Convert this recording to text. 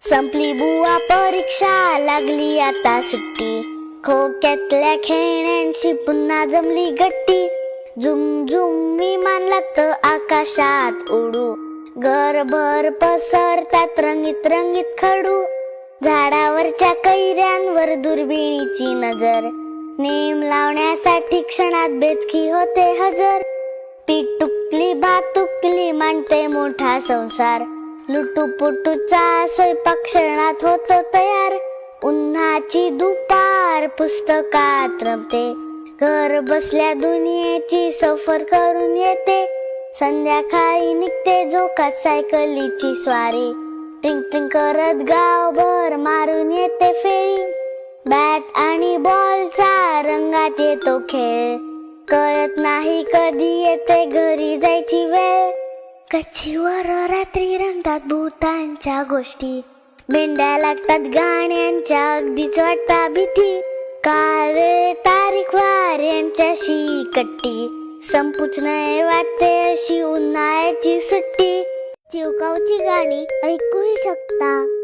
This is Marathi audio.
संपली बुवा परीक्षा, लागली आता सुट्टी. खोक्यातल्या खेळण्यांची पुन्हा जमली गट्टी. झुम झुम विमान लागतं आकाशात उडू. घरभर पसरतात रंगीत रंगीत खडू. झाडावरच्या कैऱ्यांवर दुर्बिणीची नजर. नेम लावण्यासाठी क्षणात बेचकी होते हजर. पीठ तुकली भात तुकली मांडते मोठा संसार. लुटूपुटूचा स्वयंपाक क्षणात होतो तयार. उन्हाची दुपार पुस्तकात रमते. घर बसल्या दुनियेची सफर करून येते. संध्याकाळी निघते झोकात सायकलीची स्वारी. टिंग टिंग करत गावभर मारून येते फेरी. बॅट आणि बॉलचा रंगात येतो खेळ. कळत नाही कधी येते घरी जायची वेळ. गच्चीवर रात्री रंगतात भूतांच्या गोष्टी. भेंड्या लागतात गाण्यांच्या अगदीच वाटता भीती. काळे तारीख वार यांच्याशी कट्टी. संपूच नये वाटते अशी उन्हाळ्याची सुट्टी. चिवकावची गाणी ऐकूही शकता.